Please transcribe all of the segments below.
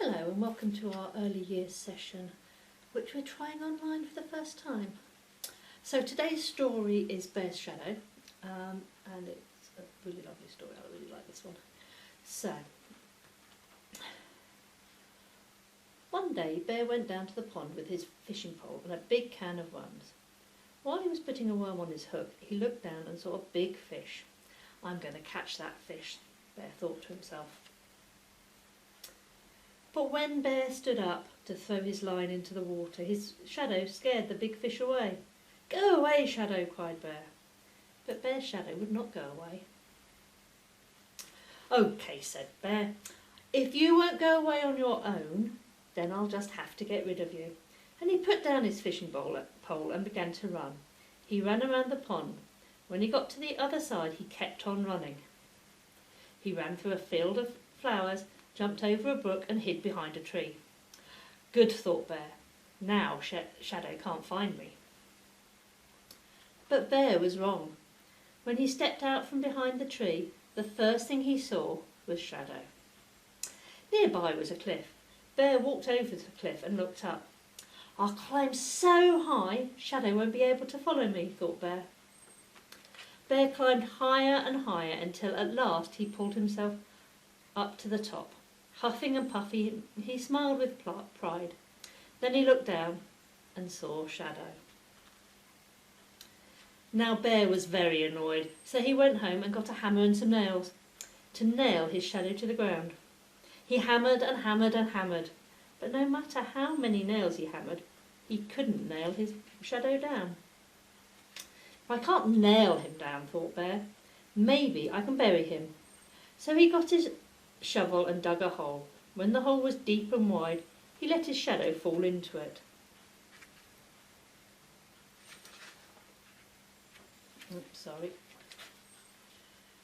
Hello and welcome to our early years session, which we're trying online for the first time. So today's story is Bear's Shadow, and it's a really lovely story. I really like this one. So, one day Bear went down to the pond with his fishing pole and a big can of worms. While he was putting a worm on his hook, he looked down and saw a big fish. "I'm going to catch that fish," Bear thought to himself. But when Bear stood up to throw his line into the water, his shadow scared the big fish away. "Go away, Shadow," cried Bear. But Bear's shadow would not go away. "OK," said Bear, "if you won't go away on your own, then I'll just have to get rid of you." And he put down his fishing pole and began to run. He ran around the pond. When he got to the other side, he kept on running. He ran through a field of flowers, jumped over a brook and hid behind a tree. "Good," thought Bear. "Now Shadow can't find me." But Bear was wrong. When he stepped out from behind the tree, the first thing he saw was Shadow. Nearby was a cliff. Bear walked over the cliff and looked up. "I'll climb so high, Shadow won't be able to follow me," thought Bear. Bear climbed higher and higher until at last he pulled himself up to the top. Huffing and puffing, he smiled with pride. Then he looked down and saw Shadow. Now Bear was very annoyed, so he went home and got a hammer and some nails to nail his shadow to the ground. He hammered and hammered and hammered, but no matter how many nails he hammered, he couldn't nail his shadow down. "If I can't nail him down," thought Bear, "maybe I can bury him." So he got his shovel and dug a hole. When the hole was deep and wide, he let his shadow fall into it.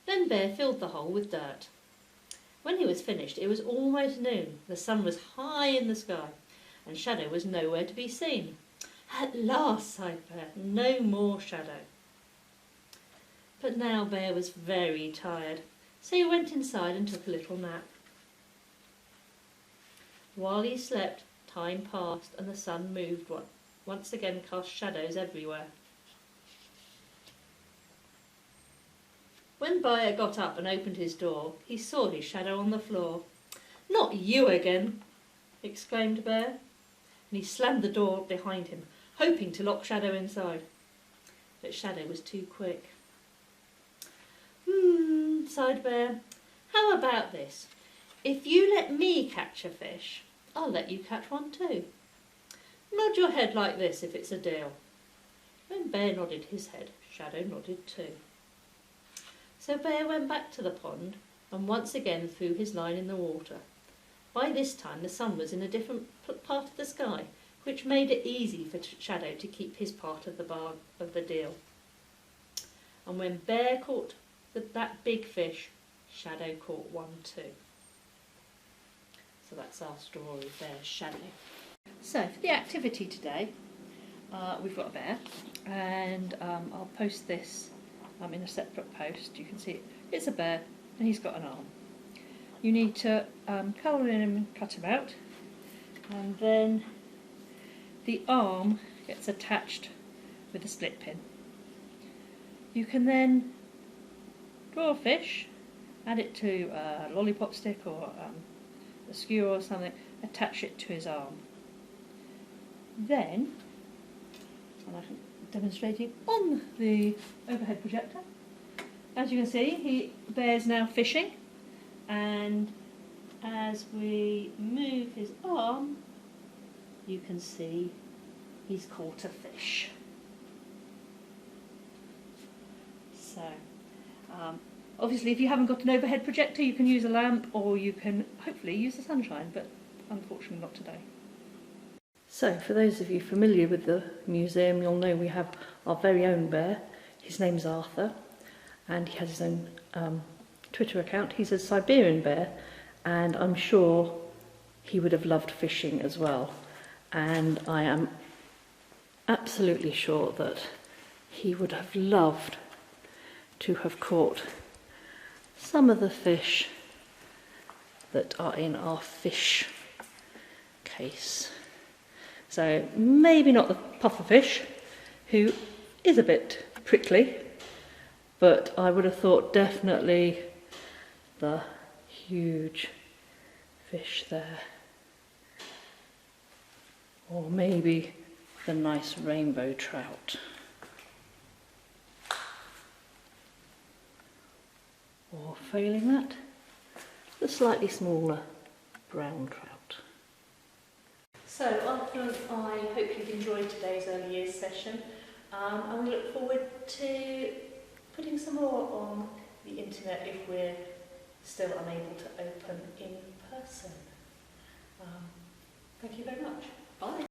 Then Bear filled the hole with dirt. When he was finished, it was almost noon. The sun was high in the sky, and Shadow was nowhere to be seen. "At last," sighed Bear, "no more Shadow." But now Bear was very tired, so he went inside and took a little nap. While he slept, time passed and the sun moved once again, cast shadows everywhere. When Bear got up and opened his door, he saw his shadow on the floor. "Not you again," exclaimed Bear, and he slammed the door behind him, hoping to lock Shadow inside. But Shadow was too quick. Sighed Bear. "How about this? If you let me catch a fish, I'll let you catch one too. Nod your head like this if it's a deal." When Bear nodded his head, Shadow nodded too. So Bear went back to the pond and once again threw his line in the water. By this time the sun was in a different part of the sky, which made it easy for Shadow to keep his part of the deal. And when Bear caught that big fish, Shadow caught one too. So that's our story, Bear's Shadow. So for the activity today, we've got a bear, and I'll post this in a separate post. You can see it's a bear and he's got an arm. You need to colour in him and cut him out, and then the arm gets attached with a split pin. You can then draw a fish, add it to a lollipop stick or a skewer or something, attach it to his arm. Then, and I'm demonstrating on the overhead projector, as you can see, Bear's now fishing, and as we move his arm, you can see he's caught a fish. So, obviously if you haven't got an overhead projector, you can use a lamp, or you can hopefully use the sunshine, but unfortunately not today. So for those of you familiar with the museum, you'll know we have our very own bear. His name's Arthur, and he has his own Twitter account. He's a Siberian bear, and I'm sure he would have loved fishing as well. And I am absolutely sure that he would have loved to have caught some of the fish that are in our fish case. So maybe not the pufferfish, who is a bit prickly, but I would have thought definitely the huge fish there. Or maybe the nice rainbow trout. Or failing that, the slightly smaller brown trout. So I hope you've enjoyed today's early years session, and we look forward to putting some more on the internet if we're still unable to open in person. Thank you very much. Bye.